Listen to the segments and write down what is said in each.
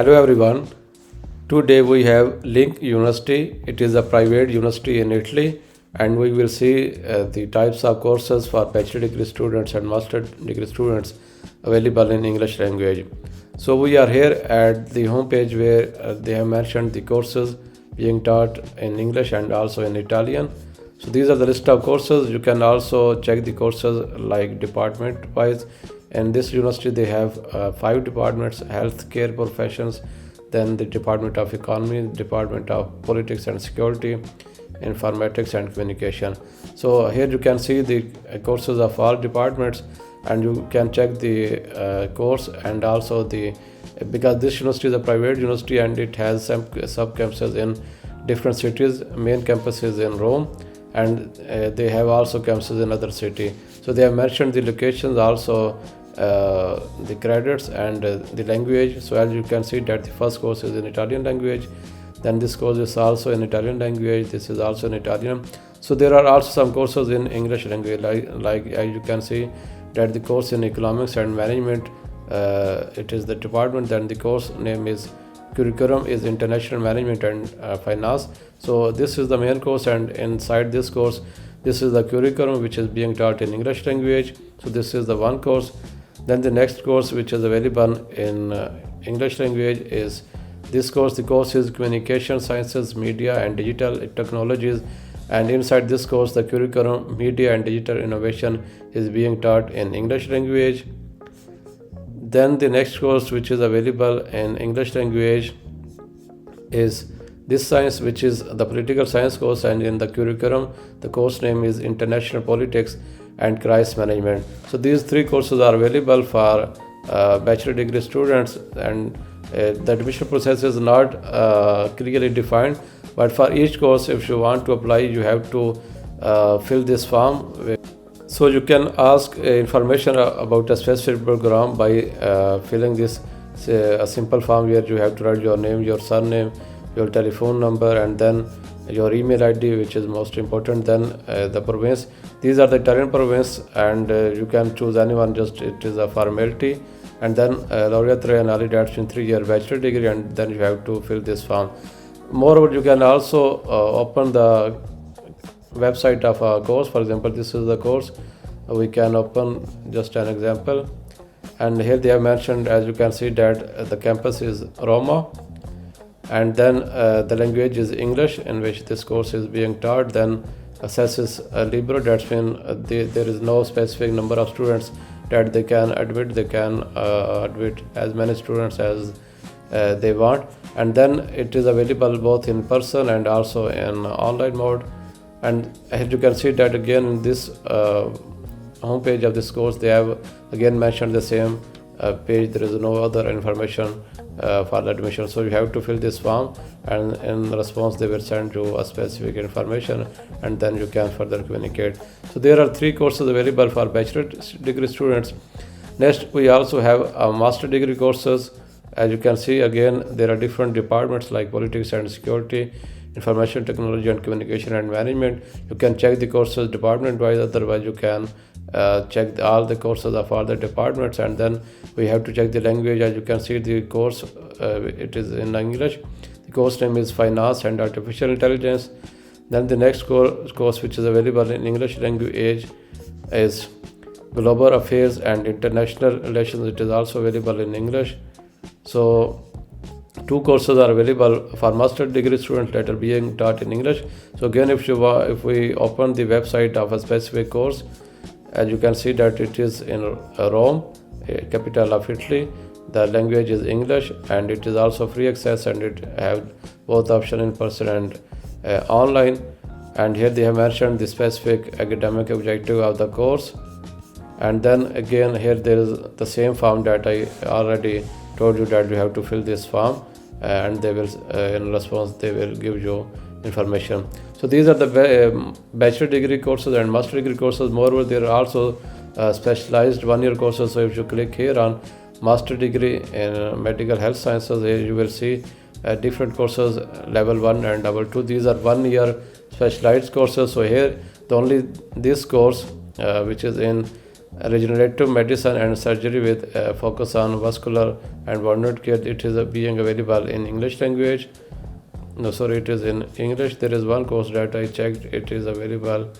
Hello everyone. Today we have Link University. It is a private university in Italy, and we will see the types of courses for bachelor degree students and master degree students available in English language. So we are here at the homepage where they have mentioned the courses being taught in English and also in Italian. So these are the list of courses. You can also check the courses like department wise. In this university they have 5 departments: healthcare professions, then the Department of Economy, Department of Politics and Security, Informatics and Communication. So here you can see the courses of all departments, and you can check the course, and also because this university is a private university and it has some sub campuses in different cities. Main campus is in Rome, and they have also campuses in other city. So they have mentioned the locations, also the credits and the language. So as you can see that the first course is in Italian language, then this course is also in Italian language, this is also in Italian. So there are also some courses in English language, like as you can see that the course in economics and management, it is the department, then the course name is curriculum is international management and finance. So this is the main course, and inside this course, this is the curriculum which is being taught in English language. So this is the one course. Then the next course which is available in English language is this course. The course is communication sciences, media and digital technologies, and inside this course the curriculum media and digital innovation is being taught in English language. Then the next course which is available in English language is this science, which is the political science course, and in the curriculum the course name is international politics and crisis management. So these 3 courses are available for bachelor degree students, and the admission process is not clearly defined, but for each course, if you want to apply, you have to fill this form. So you can ask information about a specific program by filling this a simple form where you have to write your name, your surname, your telephone number, and then your email ID, which is most important. Then the province. These are the Italian province, and you can choose anyone, just it is a formality. And then laureate triennale, that's in 3-year bachelor degree, and then you have to fill this form. Moreover, you can also open the website of a course. For example, this is the course. We can open just an example, and here they have mentioned, as you can see, that the campus is Roma, and then the language is English in which this course is being taught. Then assesses libero, that's mean there is no specific number of students that they can admit. They can admit as many students as they want, and then it is available both in person and also in online mode. And as you can see that again in this homepage of this course, they have again mentioned the same page. There is no other information for the admission, so you have to fill this form, and in response they will send you a specific information, and then you can further communicate. So there are 3 courses available for bachelor degree students. Next, we also have master degree courses. As you can see, again there are different departments like politics and security, information technology and communication and management. You can check the courses department wise, otherwise you can check all the courses of all the departments. And then we have to check the language. As you can see, the course it is in English. The course name is finance and artificial intelligence. Then the next course which is available in English language is global affairs and international relations. It is also available in English. So 2 courses are available for master degree students that are being taught in English. So again, if we open the website of a specific course, as you can see that it is in Rome, capital of Italy. The language is English, and it is also free access, and it have both option in person and online. And here they have mentioned the specific academic objective of the course. And then again here there is the same form that I already told you that you have to fill this form, and they will in response they will give you information. So these are the bachelor degree courses and master degree courses. Moreover, there are also specialized 1-year courses. So if you click here on master degree in medical health sciences, here you will see different courses, level 1 and level 2. These are 1-year specialized courses. So here the only this course which is in regenerative medicine and surgery with focus on vascular and wound care. It is being available in English language. No, sorry, it is in English. There is one course that I checked, it is available.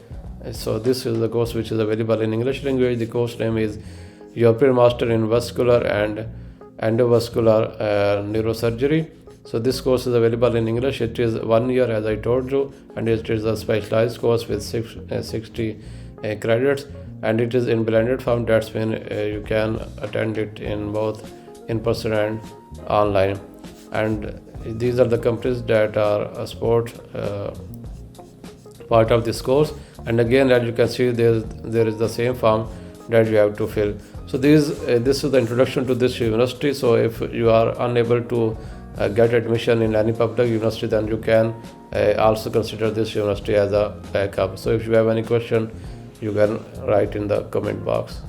So this is the course which is available in English language. The course name is European Master in Vascular and Endovascular Neurosurgery. So this course is available in English. It is 1 year, as I told you, and it is a specialized course with 60 credits, and it is in blended form. That's when you can attend it in both in person and online. And these are the companies that are a sport part of this course. And again, as you can see, there is the same form that you have to fill. So this is the introduction to this university. So if you are unable to get admission in any public university, then you can also consider this university as a backup. So if you have any question, you can write in the comment box.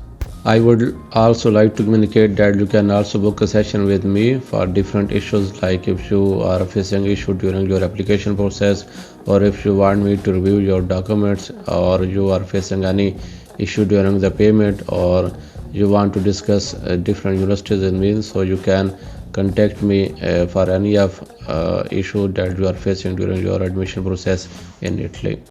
I would also like to communicate that you can also book a session with me for different issues, like if you are facing issue during your application process, or if you want me to review your documents, or you are facing any issue during the payment, or you want to discuss different universities with me. So you can contact me for any of issue that you are facing during your admission process in Italy.